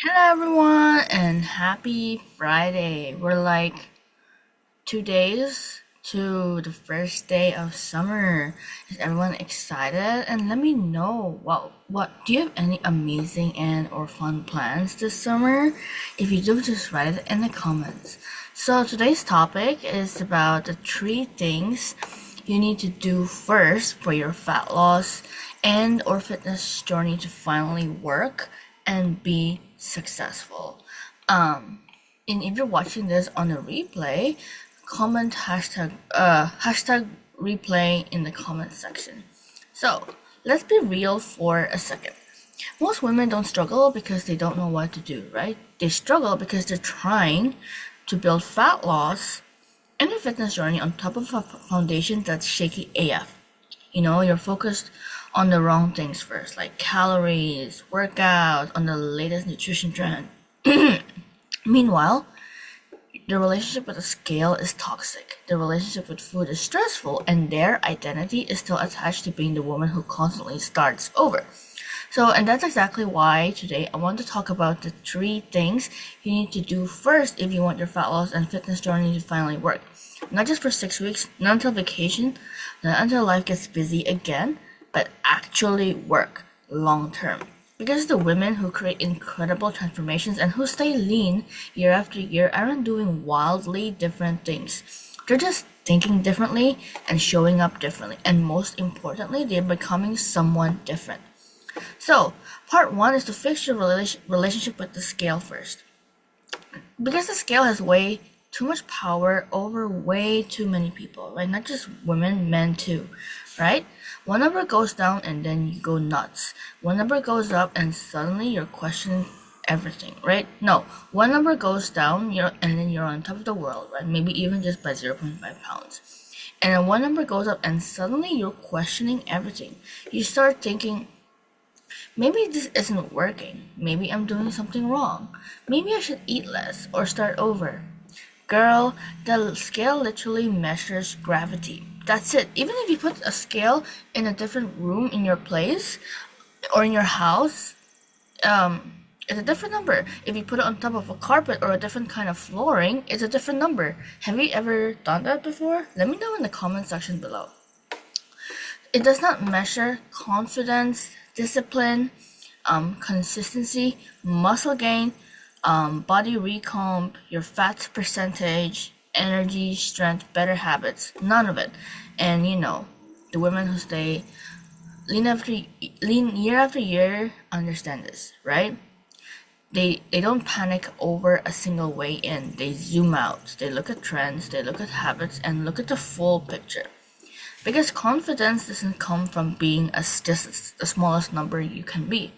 Hello everyone and happy Friday. We're like 2 days to the first day of summer. Is everyone excited? And let me know what do you have any amazing and or fun plans this summer? If you do, just write it in the comments. So today's topic is about the three things you need to do first for your fat loss and or fitness journey to finally work and be successful. Um, and if you're watching this on a replay, comment hashtag replay in the comment section. So let's be real for a second. Most women don't struggle because they don't know what to do, right? They struggle because they're trying to build fat loss and a fitness journey on top of a foundation that's shaky AF. You're focused on the wrong things first, like calories, workout, on the latest nutrition trend. Meanwhile, the relationship with the scale is toxic. The relationship with food is stressful, and their identity is still attached to being the woman who constantly starts over. And that's exactly why today I want to talk about the three things you need to do first if you want your fat loss and fitness journey to finally work. Not just for 6 weeks, not until vacation, not until life gets busy again, but actually work long term. Because the women who create incredible transformations and who stay lean year after year aren't doing wildly different things. They're just thinking differently and showing up differently. And most importantly, they're becoming someone different. So, part one is to fix your relationship with the scale first. Because the scale has way too much power over way too many people, right? Not just women, men too, right? One number goes down and then you go nuts. One number goes up and suddenly you're questioning everything, right? No, one number goes down and then you're on top of the world, right? Maybe even just by 0.5 pounds. And then one number goes up and suddenly you're questioning everything. You start thinking, maybe this isn't working. Maybe I'm doing something wrong. Maybe I should eat less or start over. Girl, the scale literally measures gravity. That's it. Even if you put a scale in a different room in your place or in your house, it's a different number. If you put it on top of a carpet or a different kind of flooring, it's a different number. Have you ever done that before? Let me know in the comment section below. It does not measure confidence, discipline, consistency, muscle gain, body recomp, your fat percentage, energy, strength, better habits. None of it. And the women who stay lean year after year understand this, right? They don't panic over a single weigh in. They zoom out. They look at trends, they look at habits, and look at the full picture. Because confidence doesn't come from being just the smallest number you can be.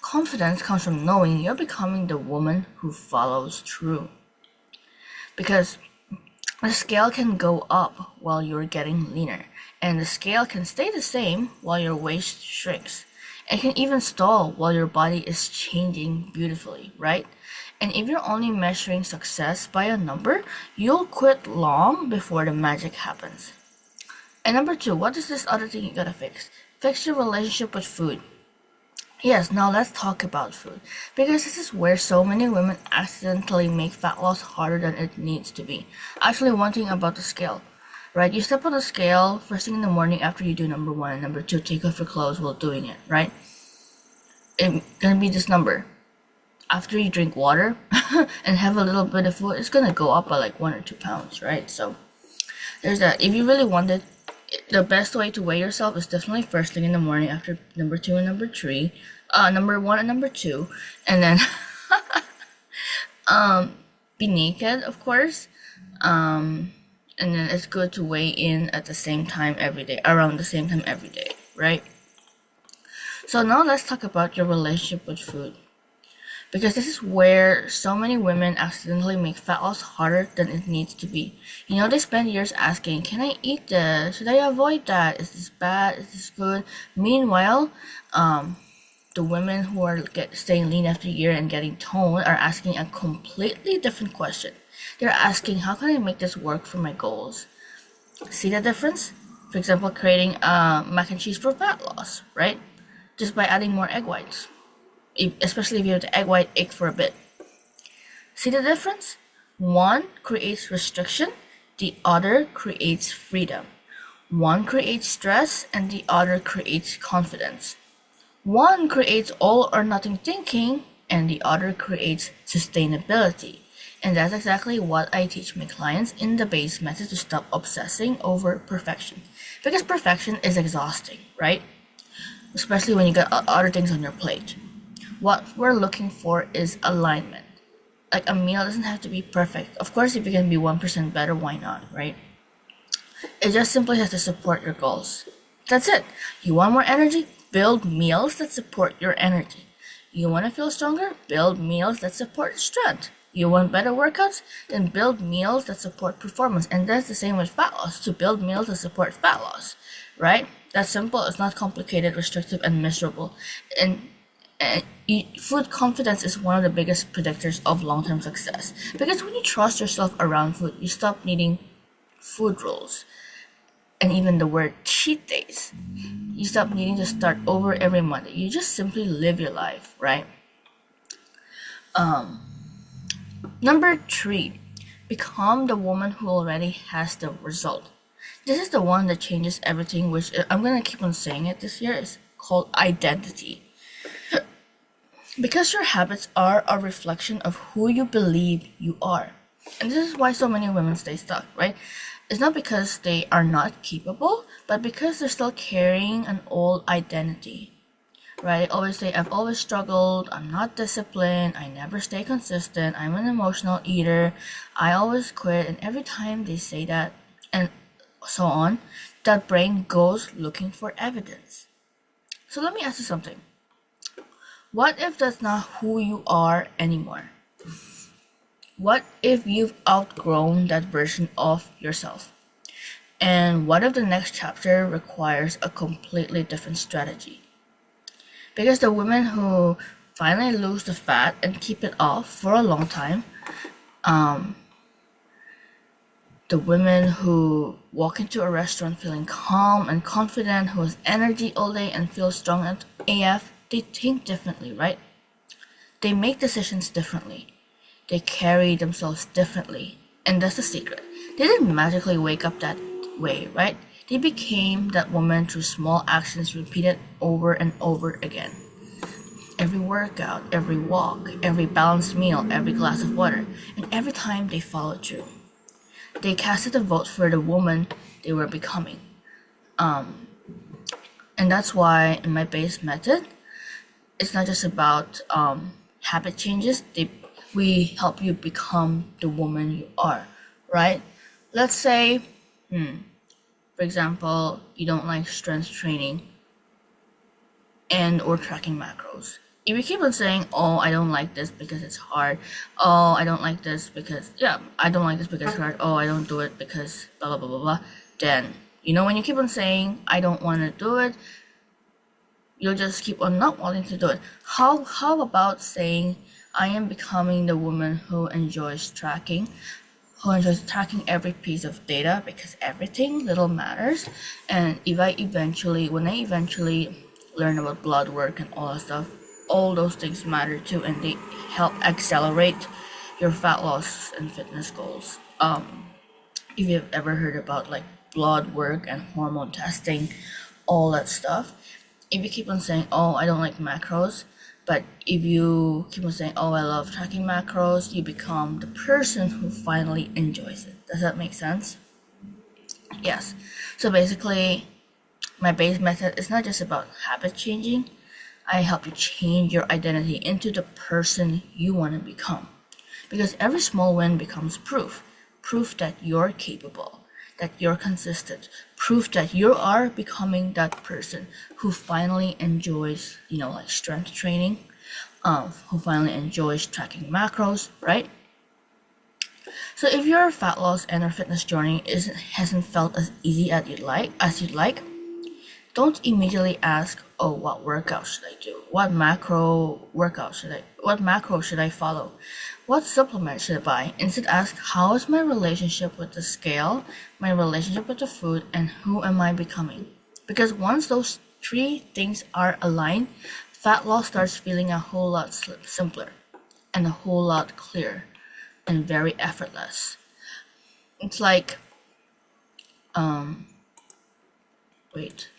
Confidence comes from knowing you're becoming the woman who follows through. Because the scale can go up while you're getting leaner, and the scale can stay the same while your waist shrinks. It can even stall while your body is changing beautifully, right? And if you're only measuring success by a number, you'll quit long before the magic happens. And number two, what is this other thing you gotta fix? Fix your relationship with food. Yes, now let's talk about food. Because this is where so many women accidentally make fat loss harder than it needs to be. Actually, one thing about the scale, right? You step on the scale first thing in the morning after you do number one, and number two, take off your clothes while doing it, right? It's gonna be this number. After you drink water and have a little bit of food, it's gonna go up by like 1 or 2 pounds, right? So there's that. If you really want it, the best way to weigh yourself is definitely first thing in the morning after number two and number three, number one and number two, and then be naked, of course, and then it's good to weigh in at the same time every day, around the same time every day, right? So now let's talk about your relationship with food. Because this is where so many women accidentally make fat loss harder than it needs to be. They spend years asking, can I eat this? Should I avoid that? Is this bad? Is this good? Meanwhile, the women who are staying lean after a year and getting toned are asking a completely different question. They're asking, how can I make this work for my goals? See the difference? For example, creating mac and cheese for fat loss, right? Just by adding more egg whites. especially if you have the egg white ache for a bit. See the difference? One creates restriction, the other creates freedom. One creates stress and the other creates confidence. One creates all or nothing thinking and the other creates sustainability. And that's exactly what I teach my clients in the BASE method to stop obsessing over perfection. Because perfection is exhausting, right? Especially when you got other things on your plate. What we're looking for is alignment. Like a meal doesn't have to be perfect. Of course, if you can be 1% better, why not, right? It just simply has to support your goals. That's it. You want more energy? Build meals that support your energy. You want to feel stronger? Build meals that support strength. You want better workouts? Then build meals that support performance. And that's the same with fat loss, to build meals that support fat loss, right? That's simple. It's not complicated, restrictive, and miserable. And food confidence is one of the biggest predictors of long-term success. Because when you trust yourself around food, you stop needing food rules and even the word cheat days. You stop needing to start over every Monday. You just simply live your life, right? Number 3, become the woman who already has the result. This is the one that changes everything, which I'm gonna keep on saying it this year, is called identity. Because your habits are a reflection of who you believe you are. And this is why so many women stay stuck, right? It's not because they are not capable, but because they're still carrying an old identity, right? They always say, I've always struggled, I'm not disciplined, I never stay consistent, I'm an emotional eater, I always quit. And every time they say that, and so on, that brain goes looking for evidence. So let me ask you something. What if that's not who you are anymore? What if you've outgrown that version of yourself? And what if the next chapter requires a completely different strategy? Because the women who finally lose the fat and keep it off for a long time, the women who walk into a restaurant feeling calm and confident, who has energy all day and feel strong at AF, they think differently, right? They make decisions differently. They carry themselves differently. And that's the secret. They didn't magically wake up that way, right? They became that woman through small actions repeated over and over again. Every workout, every walk, every balanced meal, every glass of water, and every time they followed through. They casted a vote for the woman they were becoming. And that's why in my BASE method, it's not just about habit changes. We help you become the woman you are, right? Let's say, for example, you don't like strength training and or tracking macros. If you keep on saying, oh, I don't like this because it's hard. Oh, I don't like this because, I don't like this because it's hard. Oh, I don't do it because blah, blah, blah, blah, blah. Then, when you keep on saying, I don't want to do it, you'll just keep on not wanting to do it. How about saying, I am becoming the woman who enjoys tracking every piece of data because everything little matters. And when I eventually learn about blood work and all that stuff, all those things matter too, and they help accelerate your fat loss and fitness goals. If you've ever heard about like blood work and hormone testing, all that stuff, if you keep on saying, oh, I don't like macros, but if you keep on saying, oh, I love tracking macros, you become the person who finally enjoys it. Does that make sense? Yes. So basically, my BASE method is not just about habit changing. I help you change your identity into the person you want to become. Because every small win becomes proof that you're capable, that you're consistent, proof that you are becoming that person who finally enjoys, like strength training, who finally enjoys tracking macros, right? So if your fat loss and or fitness journey hasn't felt as easy as you'd like, don't immediately ask, oh, what workout should I do? What macro should I follow? What supplement should I buy? Instead ask, how is my relationship with the scale, my relationship with the food, and who am I becoming? Because once those 3 things are aligned, fat loss starts feeling a whole lot simpler and a whole lot clearer and very effortless. It's like, wait,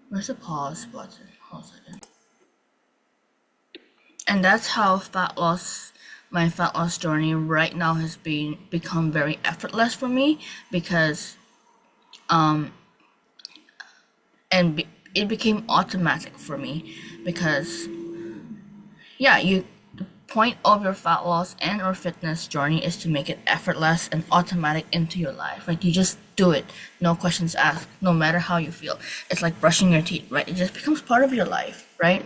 where's the pause button? Hold a second. And that's how my fat loss journey right now has become very effortless for me, because it became automatic for me, because the point of your fat loss and or fitness journey is to make it effortless and automatic into your life. Like, you just do it, no questions asked, no matter how you feel. It's like brushing your teeth, right? It just becomes part of your life, right?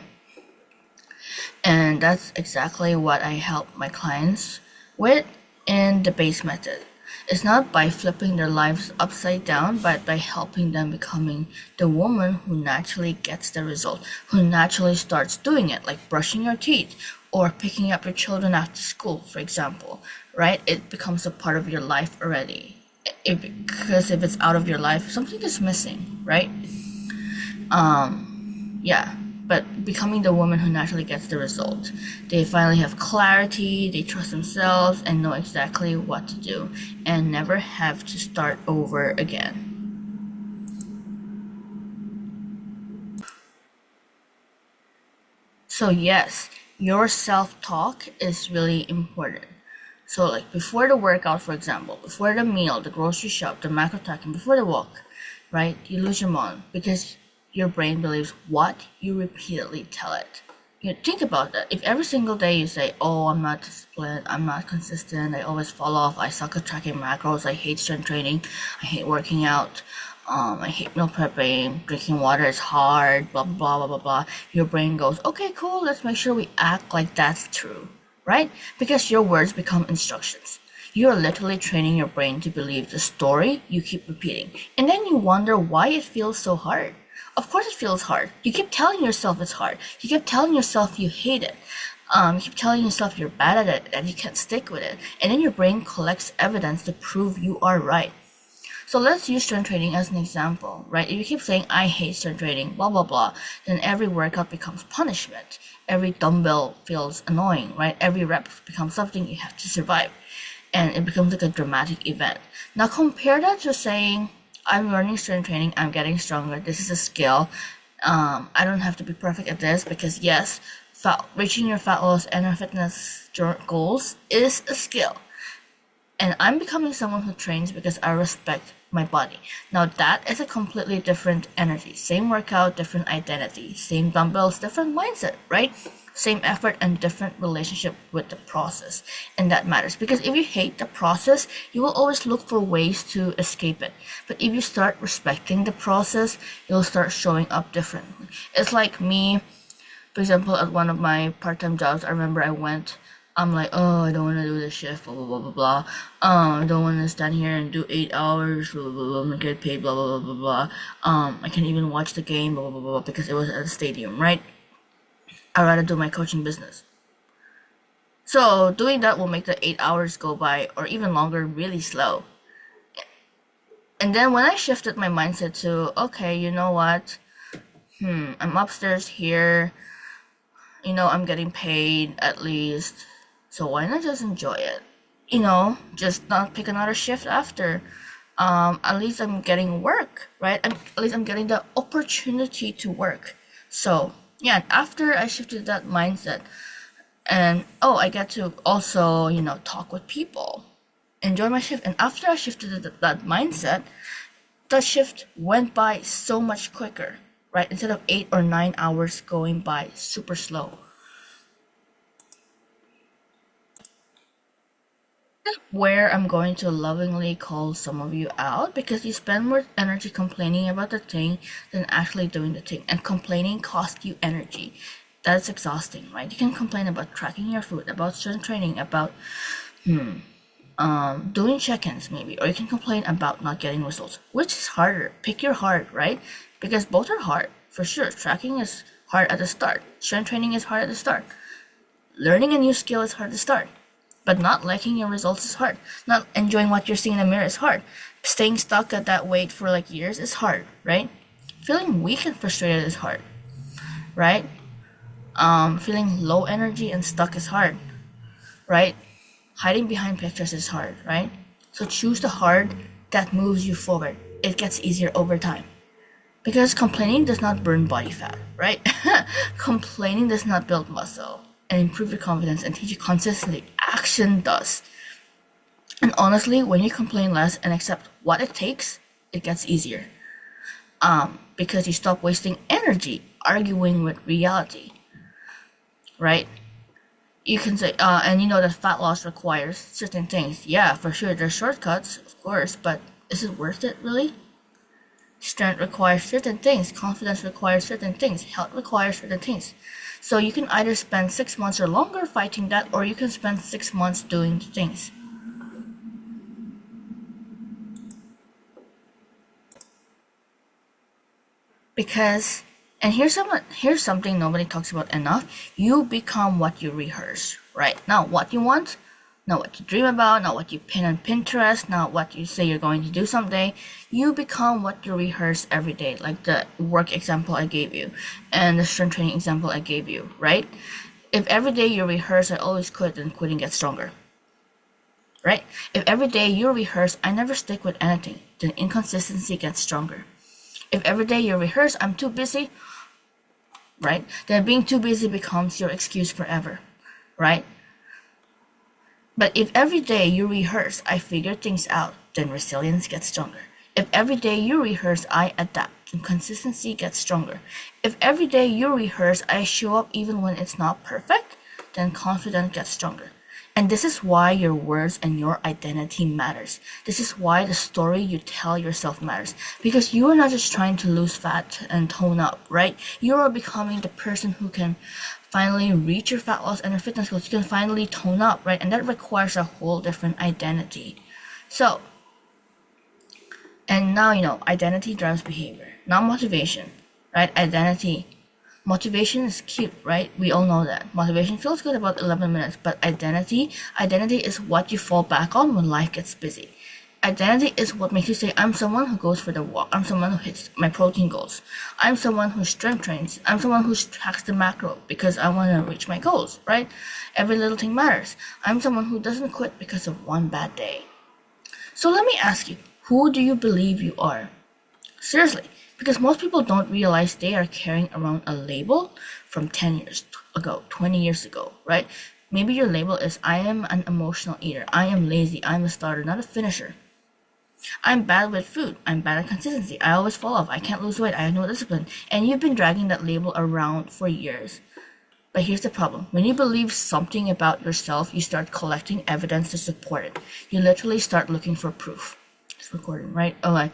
And that's exactly what I help my clients with in the BASE method. It's not by flipping their lives upside down, but by helping them becoming the woman who naturally gets the result, who naturally starts doing it, like brushing your teeth or picking up your children after school, for example, right? It becomes a part of your life already. Because if it's out of your life, something is missing, right? But becoming the woman who naturally gets the result. They finally have clarity, they trust themselves, and know exactly what to do, and never have to start over again. So yes, your self-talk is really important. So like before the workout, for example, before the meal, the grocery shop, the macro tracking, before the walk, right? You lose your mind because your brain believes what you repeatedly tell it. You think about that. If every single day you say, "Oh, I'm not disciplined, I'm not consistent, I always fall off, I suck at tracking macros, I hate strength training, I hate working out, I hate meal prepping, drinking water is hard, blah blah blah blah blah," your brain goes, "Okay, cool, let's make sure we act like that's true," right? Because your words become instructions. You are literally training your brain to believe the story you keep repeating, and then you wonder why it feels so hard. Of course it feels hard. You keep telling yourself it's hard. You keep telling yourself you hate it. You keep telling yourself you're bad at it and you can't stick with it. And then your brain collects evidence to prove you are right. So let's use strength training as an example, right? If you keep saying, "I hate strength training, blah, blah, blah," then every workout becomes punishment. Every dumbbell feels annoying, right? Every rep becomes something you have to survive. And it becomes like a dramatic event. Now compare that to saying, "I'm learning strength training, I'm getting stronger, this is a skill. I don't have to be perfect at this," because yes, reaching your fat loss and your fitness goals is a skill. And I'm becoming someone who trains because I respect my body. Now that is a completely different energy. Same workout, different identity. Same dumbbells, different mindset, right? Same effort and different relationship with the process. And that matters, because if you hate the process, you will always look for ways to escape it. But if you start respecting the process, you'll start showing up differently. It's like me, for example, at one of my part-time jobs, I remember I'm like, "Oh, I don't want to do this shift, blah, blah, blah, blah, blah. I don't want to stand here and do 8 hours, blah, blah, blah, blah, get paid, blah, blah, blah, blah, blah. I can't even watch the game, blah, blah, blah, blah," because it was at a stadium, right? I'd rather do my coaching business. So doing that will make the 8 hours go by, or even longer, really slow. And then when I shifted my mindset to, okay, you know what? I'm upstairs here. I'm getting paid at least. So why not just enjoy it? Just not pick another shift after. At least I'm getting work, right? At least I'm getting the opportunity to work. So yeah, after I shifted that mindset, and I get to also, talk with people, enjoy my shift. And after I shifted that mindset, the shift went by so much quicker, right? Instead of 8 or 9 hours going by super slow. Where I'm going to lovingly call some of you out, because you spend more energy complaining about the thing than actually doing the thing, and complaining costs you energy. That's exhausting, right? You can complain about tracking your food, about strength training, about doing check-ins maybe, or you can complain about not getting results. Which is harder? Pick your heart, right? Because both are hard for sure. Tracking is hard at the start. Strength training is hard at the start. Learning a new skill is hard to start. But not liking your results is hard. Not enjoying what you're seeing in the mirror is hard. Staying stuck at that weight for like years is hard, right? Feeling weak and frustrated is hard. right? Feeling low energy and stuck is hard, right? Hiding behind pictures is hard, right? So choose the hard that moves you forward. It gets easier over time. Because complaining does not burn body fat, right? Complaining does not build muscle and improve your confidence and teach you consistency. Action does. And honestly, when you complain less and accept what it takes, it gets easier. Because you stop wasting energy arguing with reality, right? You can say, and you know that fat loss requires certain things. Yeah, for sure, there's shortcuts, of course, but is it worth it really? Strength requires certain things, confidence requires certain things, health requires certain things. So you can either spend 6 months or longer fighting that, or you can spend 6 months doing the things. Because, and here's something nobody talks about enough. You become what you rehearse, right? Not what you want, not what you dream about, not what you pin on Pinterest, not what you say you're going to do someday. You become what you rehearse every day, like the work example I gave you and the strength training example I gave you, right? If every day you rehearse, I always quit, then quitting gets stronger, right? If every day you rehearse, I never stick with anything, then inconsistency gets stronger. If every day you rehearse, I'm too busy, right? Then being too busy becomes your excuse forever, right? But if every day you rehearse, I figure things out, then resilience gets stronger. If every day you rehearse, I adapt, then consistency gets stronger. If every day you rehearse, I show up even when it's not perfect, then confidence gets stronger. And this is why your words and your identity matters. This is why the story you tell yourself matters. Because you are not just trying to lose fat and tone up, right? You are becoming the person who can finally reach your fat loss and your fitness goals. You can finally tone up, right? And that requires a whole different identity. So, and now you know, identity drives behavior, not motivation, right? Motivation is cute, right? We all know that. Motivation feels good about 11 minutes, but identity is what you fall back on when life gets busy. Identity is what makes you say, I'm someone who goes for the walk. I'm someone who hits my protein goals. I'm someone who strength trains. I'm someone who tracks the macro because I want to reach my goals, right? Every little thing matters. I'm someone who doesn't quit because of one bad day. So let me ask you, who do you believe you are? Seriously, because most people don't realize they are carrying around a label from 10 years ago, 20 years ago, right? Maybe your label is, I am an emotional eater. I am lazy. I'm a starter, not a finisher. I'm bad with food. I'm bad at consistency. I always fall off. I can't lose weight. I have no discipline. And you've been dragging that label around for years. But here's the problem. When you believe something about yourself, you start collecting evidence to support it. You literally start looking for proof. It's recording, right? Okay.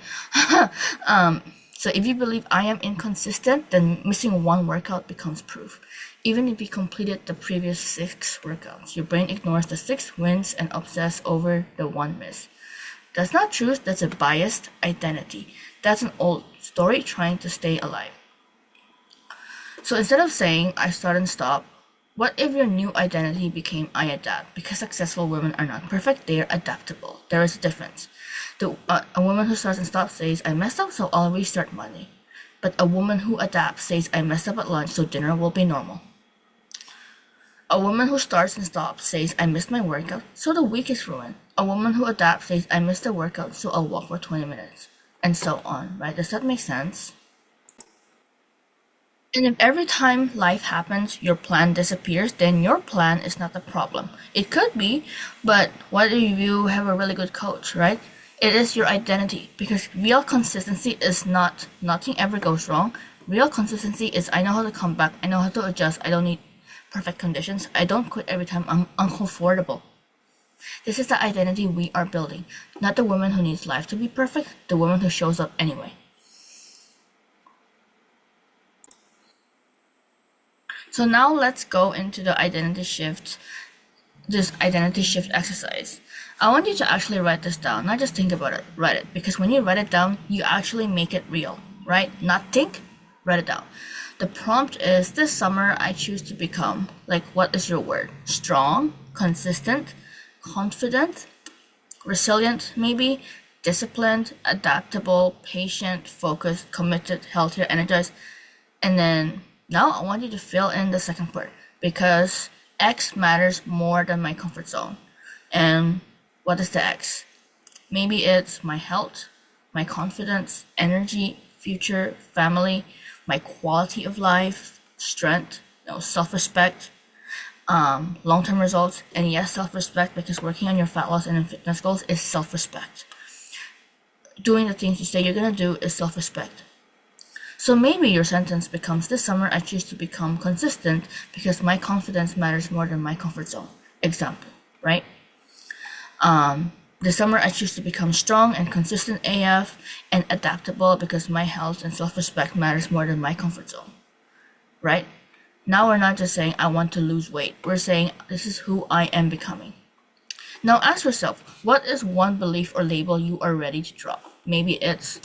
So if you believe I am inconsistent, then missing one workout becomes proof. Even if you completed the previous 6 workouts, your brain ignores the 6 wins and obsesses over the 1 miss. That's not truth, that's a biased identity. That's an old story trying to stay alive. So instead of saying I start and stop, what if your new identity became I adapt? Because successful women are not perfect, they are adaptable. There is a difference. A woman who starts and stops says I messed up, so I'll restart Monday. But a woman who adapts says I messed up at lunch, so dinner will be normal. A woman who starts and stops says I missed my workout, so the week is ruined. A woman who adapts says I missed the workout, so I'll walk for 20 minutes. And so on, right? Does that make sense? And if every time life happens, your plan disappears, then your plan is not the problem. It could be, but what if you have a really good coach, right? It is your identity, because real consistency is not nothing ever goes wrong. Real consistency is I know how to come back, I know how to adjust, I don't need perfect conditions, I don't quit every time I'm uncomfortable. This is the identity we are building, not the woman who needs life to be perfect, the woman who shows up anyway. So now let's go into the this identity shift exercise. I want you to actually write this down, not just think about it, write it. Because when you write it down, you actually make it real, right? Not think, write it down. The prompt is this summer I choose to become, like, what is your word? Strong, consistent, confident, resilient, maybe, disciplined, adaptable, patient, focused, committed, healthier, energized, and then Now I want you to fill in the second part because X matters more than my comfort zone. And what is the X? Maybe it's my health, my confidence, energy, future, family, my quality of life, strength, self-respect, long-term results, and yes, self-respect, because working on your fat loss and fitness goals is self-respect. Doing the things you say you're gonna do is self-respect. So maybe your sentence becomes, this summer I choose to become consistent because my confidence matters more than my comfort zone. Example, right? This summer I choose to become strong and consistent AF and adaptable because my health and self-respect matters more than my comfort zone, right? Now we're not just saying I want to lose weight. We're saying this is who I am becoming. Now ask yourself, what is one belief or label you are ready to drop? Maybe it's,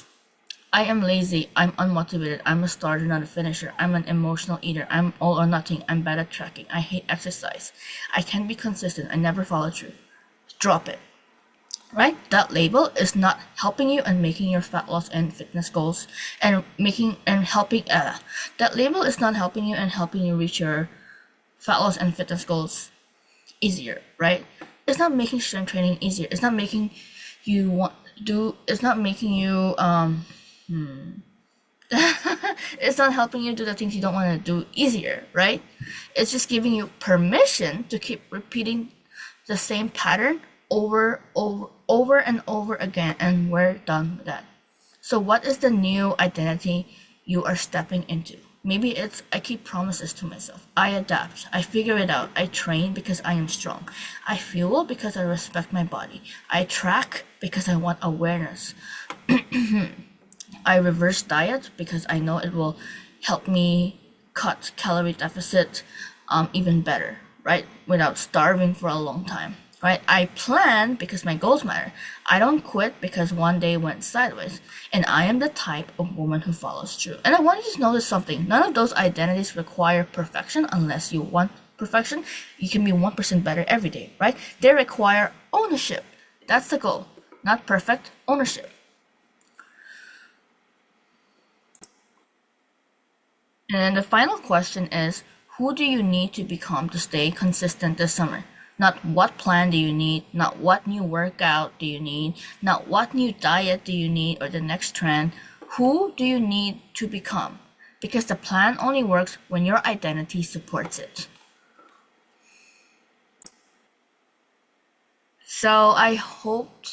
I am lazy, I'm unmotivated, I'm a starter, not a finisher, I'm an emotional eater, I'm all or nothing, I'm bad at tracking, I hate exercise, I can't be consistent, I never follow through. Drop it. Right? That label is not helping you and making your fat loss and fitness goals and helping that label is not helping you and helping you reach your fat loss and fitness goals easier, right? It's not making strength training easier. It's not making you it's not making you it's not helping you do the things you don't want to do easier, right? It's just giving you permission to keep repeating the same pattern over and over again, and we're done with that. So what is the new identity you are stepping into? Maybe it's, I keep promises to myself, I adapt, I figure it out, I train because I am strong, I fuel because I respect my body, I track because I want awareness, I reverse diet because I know it will help me cut calorie deficit even better, right? Without starving for a long time, right? I plan because my goals matter. I don't quit because one day went sideways. And I am the type of woman who follows through. And I want you to notice something. None of those identities require perfection unless you want perfection. You can be 1% better every day, right? They require ownership. That's the goal. Not perfect, ownership. And the final question is, who do you need to become to stay consistent this summer? Not what plan do you need, not what new workout do you need, not what new diet do you need or the next trend. Who do you need to become? Because the plan only works when your identity supports it. So I hope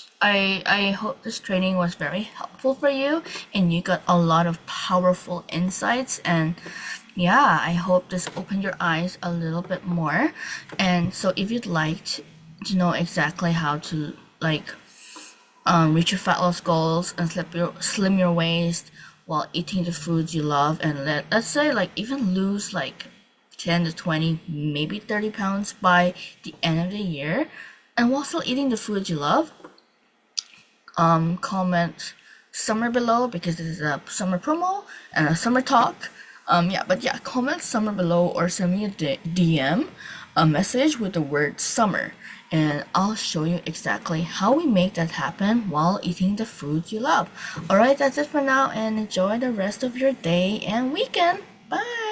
this training was very helpful for you and you got a lot of powerful insights, and yeah, I hope this opened your eyes a little bit more. And so if you'd like to know exactly how to reach your fat loss goals and slim your waist while eating the foods you love, and let's say even lose 10 to 20, maybe 30 pounds by the end of the year, and while still eating the foods you love, comment summer below because this is a summer promo and a summer talk. Comment summer below or send me a DM, a message with the word summer, and I'll show you exactly how we make that happen while eating the foods you love. Alright, that's it for now, and enjoy the rest of your day and weekend. Bye!